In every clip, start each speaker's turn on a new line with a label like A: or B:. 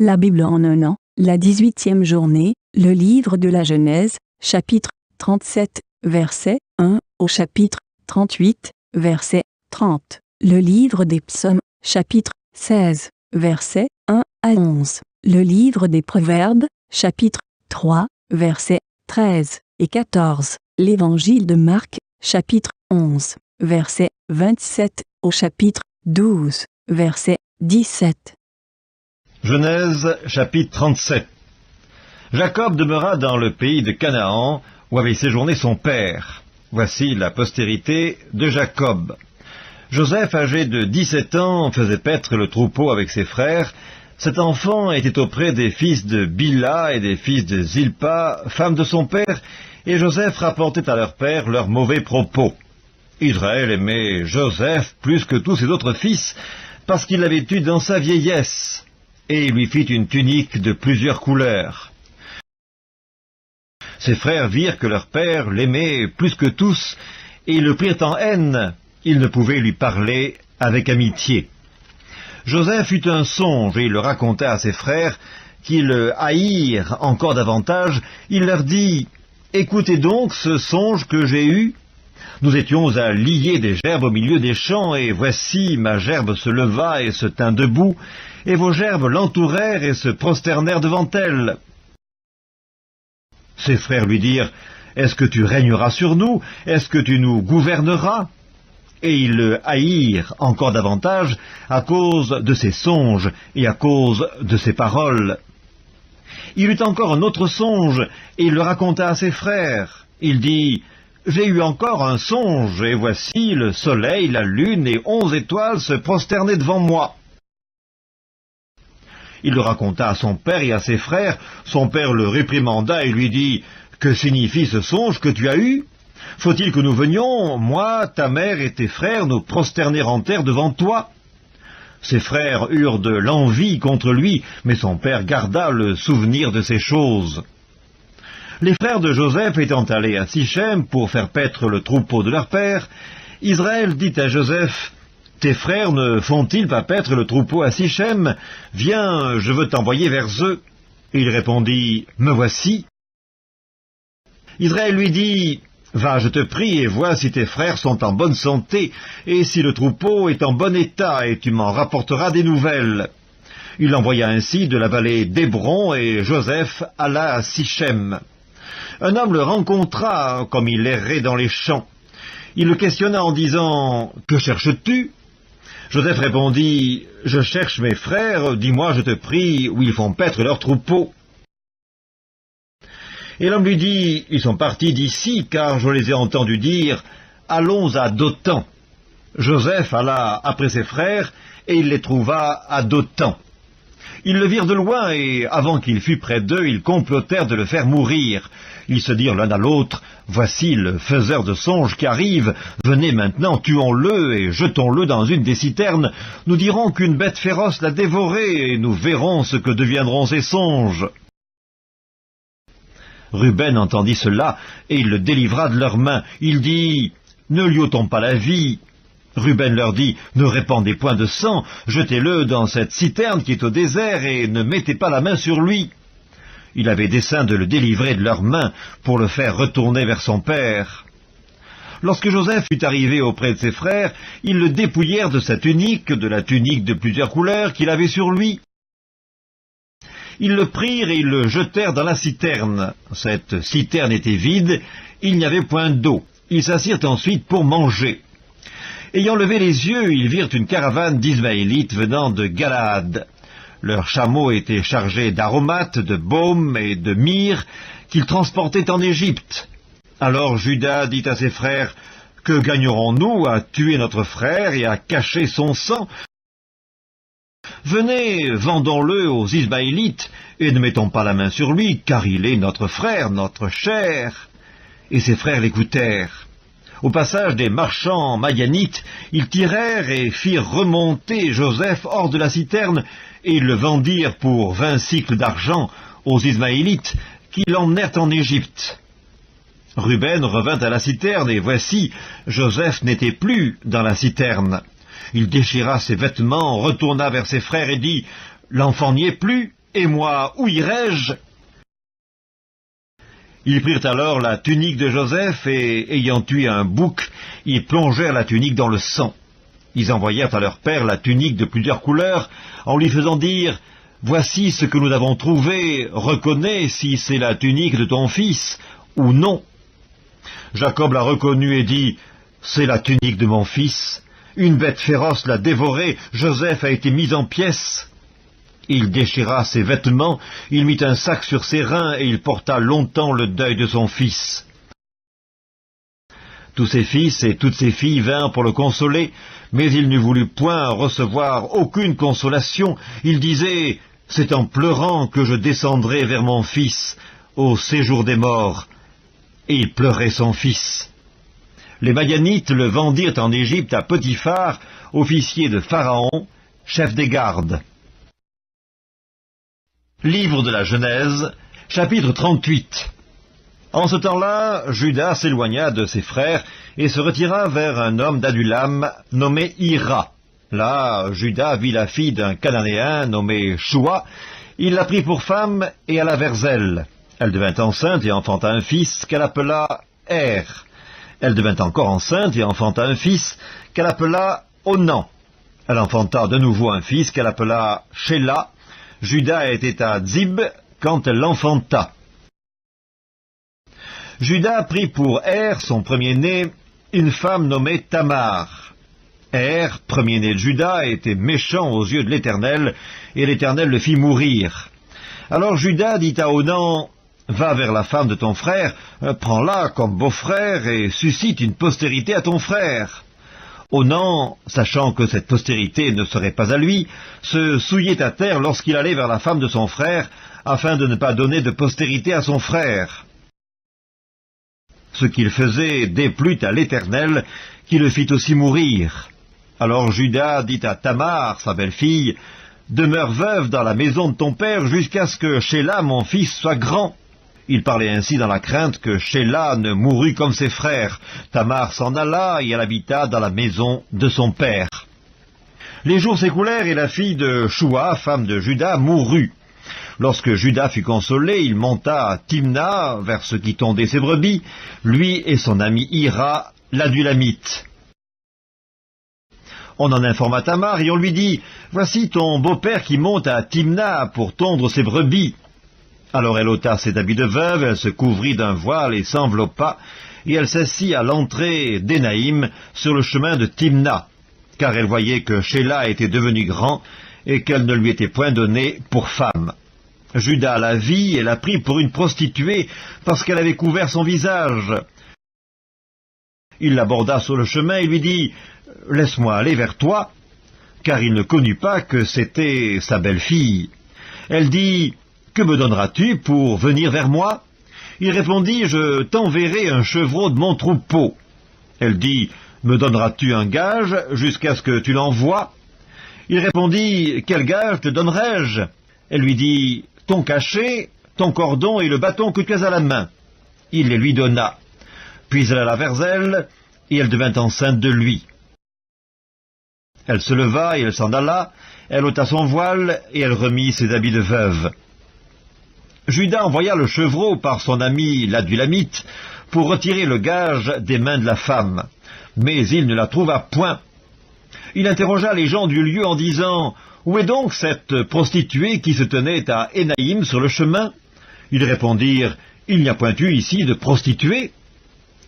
A: La Bible en un an, la 18e journée, le livre de la Genèse, chapitre 37, verset 1 au chapitre 38, verset 30. Le livre des Psaumes, chapitre 16, verset 1 à 11. Le livre des Proverbes, chapitre 3, versets 13 et 14. L'évangile de Marc, chapitre 11, verset 27 au chapitre 12, verset 17.
B: Genèse, chapitre 37. Jacob demeura dans le pays de Canaan, où avait séjourné son père. Voici la postérité de Jacob. Joseph, âgé de 17 ans, faisait paître le troupeau avec ses frères. Cet enfant était auprès des fils de Bila et des fils de Zilpa, femme de son père, et Joseph rapportait à leur père leurs mauvais propos. Israël aimait Joseph plus que tous ses autres fils, parce qu'il l'avait eu dans sa vieillesse, et il lui fit une tunique de plusieurs couleurs. Ses frères virent que leur père l'aimait plus que tous, et ils le prirent en haine. Ils ne pouvaient lui parler avec amitié. Joseph eut un songe, et il le raconta à ses frères, qui le haïrent encore davantage. Il leur dit, « Écoutez donc ce songe que j'ai eu. Nous étions à lier des gerbes au milieu des champs, et voici ma gerbe se leva et se tint debout, et vos gerbes l'entourèrent et se prosternèrent devant elle. » Ses frères lui dirent, « Est-ce que tu régneras sur nous? Est-ce que tu nous gouverneras ?» Et ils le haïrent encore davantage à cause de ses songes et à cause de ses paroles. Il eut encore un autre songe, et il le raconta à ses frères. Il dit, « J'ai eu encore un songe, et voici le soleil, la lune et 11 étoiles se prosternaient devant moi. » Il le raconta à son père et à ses frères. Son père le réprimanda et lui dit, « Que signifie ce songe que tu as eu ? Faut-il que nous venions, moi, ta mère et tes frères, nous prosterner en terre devant toi ?» Ses frères eurent de l'envie contre lui, mais son père garda le souvenir de ces choses. Les frères de Joseph étant allés à Sichem pour faire paître le troupeau de leur père, Israël dit à Joseph, « Tes frères ne font-ils pas paître le troupeau à Sichem? Viens, je veux t'envoyer vers eux. » Il répondit, « Me voici. » Israël lui dit, « Va, je te prie, et vois si tes frères sont en bonne santé, et si le troupeau est en bon état, et tu m'en rapporteras des nouvelles. » Il envoya ainsi de la vallée d'Hébron, et Joseph alla à Sichem. Un homme le rencontra, comme il errait dans les champs. Il le questionna en disant, « Que cherches-tu » Joseph répondit, « Je cherche mes frères, dis-moi, je te prie, où ils font paître leur troupeau. » Et l'homme lui dit, « Ils sont partis d'ici, car je les ai entendus dire, « Allons à Dothan. » Joseph alla après ses frères, et il les trouva à Dothan. Ils le virent de loin, et avant qu'il fût près d'eux, ils complotèrent de le faire mourir. Ils se dirent l'un à l'autre, « Voici le faiseur de songes qui arrive, venez maintenant, tuons-le et jetons-le dans une des citernes. Nous dirons qu'une bête féroce l'a dévoré, et nous verrons ce que deviendront ses songes. » Ruben entendit cela, et il le délivra de leurs mains. Il dit, « Ne lui ôtons pas la vie. » Ruben leur dit, « Ne répandez point de sang, jetez-le dans cette citerne qui est au désert, et ne mettez pas la main sur lui. » Il avait dessein de le délivrer de leurs mains, pour le faire retourner vers son père. Lorsque Joseph fut arrivé auprès de ses frères, ils le dépouillèrent de sa tunique, de la tunique de plusieurs couleurs qu'il avait sur lui. Ils le prirent et ils le jetèrent dans la citerne. Cette citerne était vide, il n'y avait point d'eau. Ils s'assirent ensuite pour manger. Ayant levé les yeux, ils virent une caravane d'Ismaélites venant de Galaad. Leurs chameaux étaient chargés d'aromates, de baume et de myrrhe qu'ils transportaient en Égypte. Alors Juda dit à ses frères, « Que gagnerons-nous à tuer notre frère et à cacher son sang ? Venez, vendons-le aux Ismaélites, et ne mettons pas la main sur lui, car il est notre frère, notre chair. » Et ses frères l'écoutèrent. Au passage des marchands madianites, ils tirèrent et firent remonter Joseph hors de la citerne, et ils le vendirent pour 20 cycles d'argent aux Ismaélites, qui l'emmenèrent en Égypte. Ruben revint à la citerne, et voici, Joseph n'était plus dans la citerne. Il déchira ses vêtements, retourna vers ses frères et dit, « L'enfant n'y est plus. » et moi, où irai-je » Ils prirent alors la tunique de Joseph, et, ayant tué un bouc, ils plongèrent la tunique dans le sang. Ils envoyèrent à leur père la tunique de plusieurs couleurs, en lui faisant dire « Voici ce que nous avons trouvé, reconnais si c'est la tunique de ton fils, ou non. » Jacob la reconnut et dit « C'est la tunique de mon fils. Une bête féroce l'a dévorée, Joseph a été mis en pièces. » Il déchira ses vêtements, il mit un sac sur ses reins, et il porta longtemps le deuil de son fils. Tous ses fils et toutes ses filles vinrent pour le consoler, mais il ne voulut point recevoir aucune consolation. Il disait « C'est en pleurant que je descendrai vers mon fils, au séjour des morts. » Et il pleurait son fils. Les Madianites le vendirent en Égypte à Potiphar, officier de Pharaon, chef des gardes. Livre de la Genèse, chapitre 38. En ce temps-là, Juda s'éloigna de ses frères et se retira vers un homme d'Adulam nommé Hira. Là, Juda vit la fille d'un Cananéen nommé Shua. Il la prit pour femme et alla vers elle. Elle devint enceinte et enfanta un fils qu'elle appela Er. Elle devint encore enceinte et enfanta un fils qu'elle appela Onan. Elle enfanta de nouveau un fils qu'elle appela Shéla. Juda était à Dzib quand elle l'enfanta. Juda prit pour Er, son premier-né, une femme nommée Tamar. Er, premier-né de Juda, était méchant aux yeux de l'Éternel, et l'Éternel le fit mourir. Alors Juda dit à Onan, « Va vers la femme de ton frère, prends-la comme beau-frère, et suscite une postérité à ton frère. » Onan, sachant que cette postérité ne serait pas à lui, se souillait à terre lorsqu'il allait vers la femme de son frère, afin de ne pas donner de postérité à son frère. Ce qu'il faisait déplut à l'Éternel, qui le fit aussi mourir. Alors Juda dit à Tamar, sa belle-fille, « Demeure veuve dans la maison de ton père jusqu'à ce que Shéla, mon fils, soit grand. » Il parlait ainsi dans la crainte que Shéla ne mourût comme ses frères. Tamar s'en alla et elle habita dans la maison de son père. Les jours s'écoulèrent et la fille de Shua, femme de Juda, mourut. Lorsque Juda fut consolé, il monta à Timna, vers ce qui tondait ses brebis, lui et son ami Hira, l'Adulamite. On en informa Tamar et on lui dit, « Voici ton beau-père qui monte à Timna pour tondre ses brebis. » Alors elle ôta ses habits de veuve, elle se couvrit d'un voile et s'enveloppa, et elle s'assit à l'entrée d'Énaïm, sur le chemin de Timna, car elle voyait que Shéla était devenu grand, et qu'elle ne lui était point donnée pour femme. Juda la vit et la prit pour une prostituée, parce qu'elle avait couvert son visage. Il l'aborda sur le chemin et lui dit, « Laisse-moi aller vers toi », car il ne connut pas que c'était sa belle-fille. Elle dit, « Que me donneras-tu pour venir vers moi ?» Il répondit, « Je t'enverrai un chevreau de mon troupeau. » Elle dit, « Me donneras-tu un gage jusqu'à ce que tu l'envoies ?» Il répondit, « Quel gage te donnerai-je » Elle lui dit, « Ton cachet, ton cordon et le bâton que tu as à la main. » Il les lui donna. Puis elle alla vers elle, et elle devint enceinte de lui. Elle se leva et elle s'en alla, elle ôta son voile, et elle remit ses habits de veuve. Juda envoya le chevreau par son ami l'Adulamite pour retirer le gage des mains de la femme, mais il ne la trouva point. Il interrogea les gens du lieu en disant, « Où est donc cette prostituée qui se tenait à Énaïm sur le chemin ?» Ils répondirent, « Il n'y a point eu ici de prostituée. »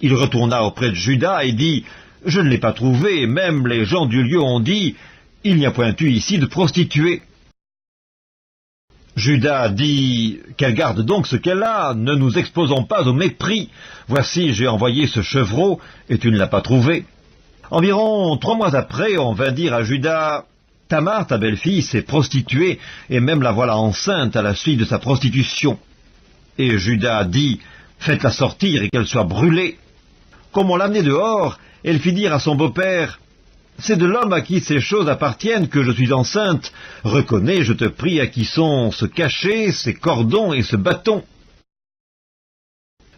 B: Il retourna auprès de Juda et dit, « Je ne l'ai pas trouvée, même les gens du lieu ont dit, « Il n'y a point eu ici de prostituée. » Juda dit, « Qu'elle garde donc ce qu'elle a, ne nous exposons pas au mépris. Voici, j'ai envoyé ce chevreau, et tu ne l'as pas trouvé. » Environ 3 mois après, on vint dire à Juda, « Tamar, ta belle-fille, s'est prostituée, et même la voilà enceinte à la suite de sa prostitution. » Et Juda dit, « Faites-la sortir et qu'elle soit brûlée. » Comme on l'amenait dehors, elle fit dire à son beau-père, « C'est de l'homme à qui ces choses appartiennent que je suis enceinte. Reconnais, je te prie, à qui sont ce cachet, ces cordons et ce bâton. »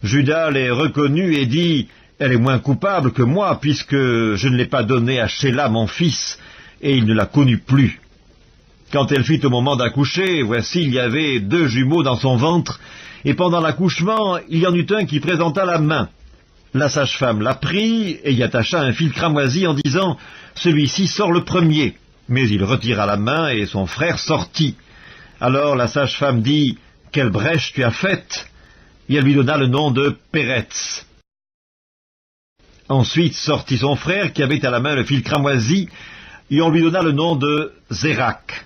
B: Juda les reconnut et dit, « Elle est moins coupable que moi, puisque je ne l'ai pas donnée à Shéla mon fils, et il ne la connut plus. » Quand elle fut au moment d'accoucher, voici, il y avait 2 jumeaux dans son ventre, et pendant l'accouchement, il y en eut un qui présenta la main. La sage-femme la prit et y attacha un fil cramoisi en disant « Celui-ci sort le premier ». Mais il retira la main et son frère sortit. Alors la sage-femme dit « Quelle brèche tu as faite ?» Et elle lui donna le nom de Péretz. Ensuite sortit son frère qui avait à la main le fil cramoisi, et on lui donna le nom de Zérak.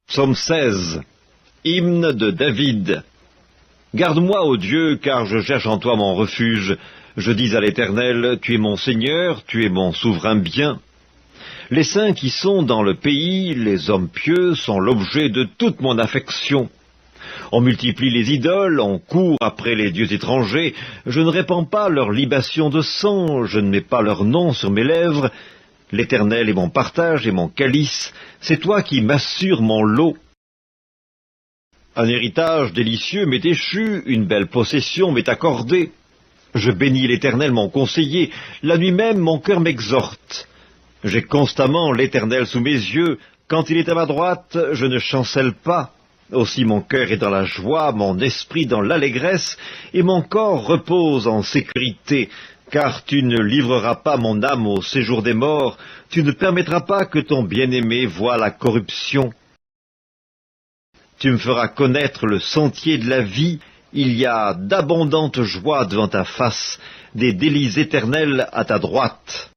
B: Psaume 16. Hymne de David. Garde-moi, ô Dieu, car je cherche en toi mon refuge. Je dis à l'Éternel, tu es mon Seigneur, tu es mon souverain bien. Les saints qui sont dans le pays, les hommes pieux, sont l'objet de toute mon affection. On multiplie les idoles, on court après les dieux étrangers, je ne répands pas leur libation de sang, je ne mets pas leur nom sur mes lèvres. L'Éternel est mon partage et mon calice, c'est toi qui m'assures mon lot. Un héritage délicieux m'est échu, une belle possession m'est accordée. Je bénis l'Éternel mon conseiller, la nuit même mon cœur m'exhorte. J'ai constamment l'Éternel sous mes yeux, quand il est à ma droite, je ne chancelle pas. Aussi mon cœur est dans la joie, mon esprit dans l'allégresse, et mon corps repose en sécurité, car tu ne livreras pas mon âme au séjour des morts, tu ne permettras pas que ton bien-aimé voie la corruption. Tu me feras connaître le sentier de la vie, il y a d'abondantes joies devant ta face, des délices éternels à ta droite.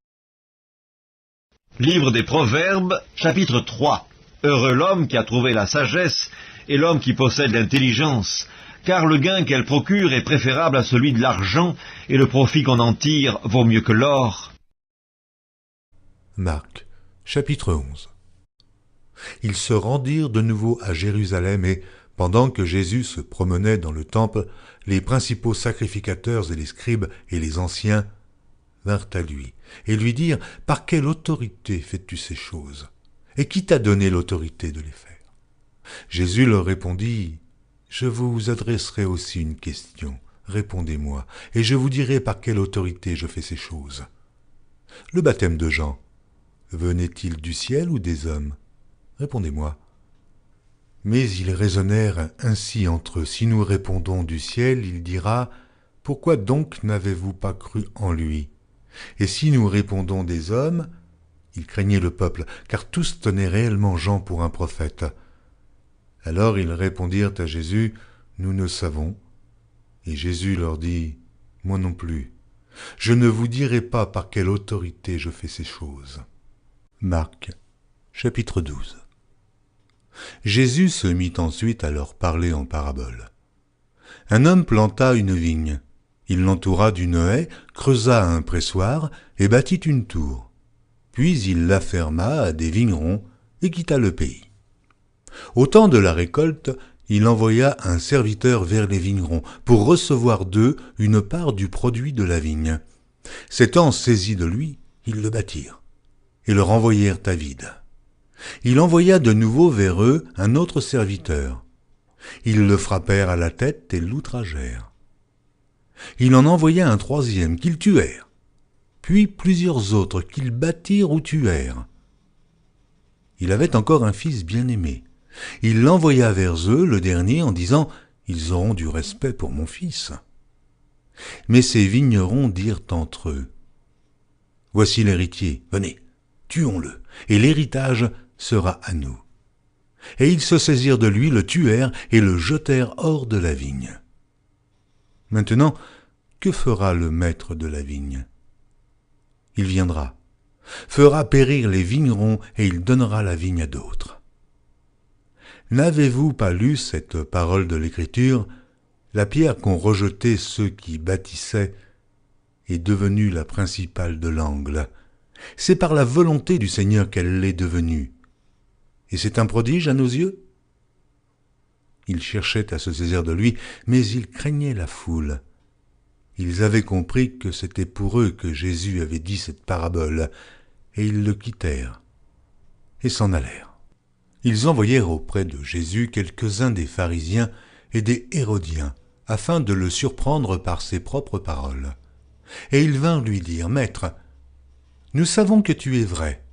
B: Livre des Proverbes, chapitre 3. Heureux l'homme qui a trouvé la sagesse, et l'homme qui possède l'intelligence, car le gain qu'elle procure est préférable à celui de l'argent, et le profit qu'on en tire vaut mieux que l'or.
C: Marc, chapitre 11. Ils se rendirent de nouveau à Jérusalem, et, pendant que Jésus se promenait dans le temple, les principaux sacrificateurs et les scribes et les anciens vinrent à lui, et lui dirent « Par quelle autorité fais-tu ces choses? Et qui t'a donné l'autorité de les faire ?» Jésus leur répondit « Je vous adresserai aussi une question, répondez-moi, et je vous dirai par quelle autorité je fais ces choses. Le baptême de Jean, venait-il du ciel ou des hommes? Répondez-moi. » Mais ils raisonnèrent ainsi entre eux. Si nous répondons du ciel, il dira « Pourquoi donc n'avez-vous pas cru en lui ?» Et si nous répondons des hommes, ils craignaient le peuple, car tous tenaient réellement Jean pour un prophète. Alors ils répondirent à Jésus, « Nous ne savons. » Et Jésus leur dit, « Moi non plus. Je ne vous dirai pas par quelle autorité je fais ces choses. » Marc, chapitre 12. Jésus se mit ensuite à leur parler en parabole. Un homme planta une vigne. Il l'entoura d'une haie, creusa un pressoir et bâtit une tour. Puis il la ferma à des vignerons et quitta le pays. Au temps de la récolte, il envoya un serviteur vers les vignerons pour recevoir d'eux une part du produit de la vigne. S'étant saisis de lui, ils le battirent et le renvoyèrent à vide. Il envoya de nouveau vers eux un autre serviteur. Ils le frappèrent à la tête et l'outragèrent. Il en envoya un troisième qu'ils tuèrent, puis plusieurs autres qu'ils battirent ou tuèrent. Il avait encore un fils bien-aimé. Il l'envoya vers eux, le dernier, en disant « Ils auront du respect pour mon fils. » Mais ces vignerons dirent entre eux « Voici l'héritier, venez, tuons-le, et l'héritage sera à nous. » Et ils se saisirent de lui, le tuèrent et le jetèrent hors de la vigne. Maintenant, que fera le maître de la vigne? Il viendra, fera périr les vignerons et il donnera la vigne à d'autres. N'avez-vous pas lu cette parole de l'Écriture? La pierre qu'ont rejetée ceux qui bâtissaient est devenue la principale de l'angle. C'est par la volonté du Seigneur qu'elle l'est devenue. Et c'est un prodige à nos yeux? Ils cherchaient à se saisir de lui, mais ils craignaient la foule. Ils avaient compris que c'était pour eux que Jésus avait dit cette parabole, et ils le quittèrent et s'en allèrent. Ils envoyèrent auprès de Jésus quelques-uns des pharisiens et des hérodiens, afin de le surprendre par ses propres paroles. Et ils vinrent lui dire, « Maître, nous savons que tu es vrai,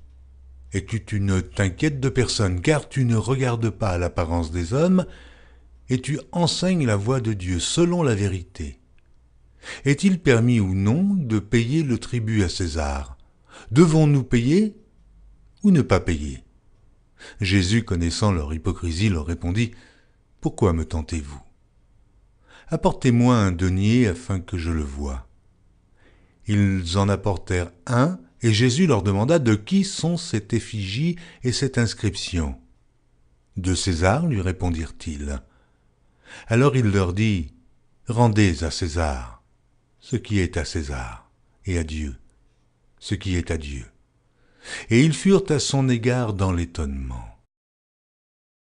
C: et tu ne t'inquiètes de personne, car tu ne regardes pas à l'apparence des hommes, et tu enseignes la voie de Dieu selon la vérité. Est-il permis ou non de payer le tribut à César? Devons-nous payer ou ne pas payer? Jésus, connaissant leur hypocrisie, leur répondit, « Pourquoi me tentez-vous? Apportez-moi un denier afin que je le voie. » Ils en apportèrent un, et Jésus leur demanda de qui sont cette effigie et cette inscription. « De César, lui répondirent-ils. Alors il leur dit, « Rendez à César ce qui est à César, et à Dieu ce qui est à Dieu. » Et ils furent à son égard dans l'étonnement.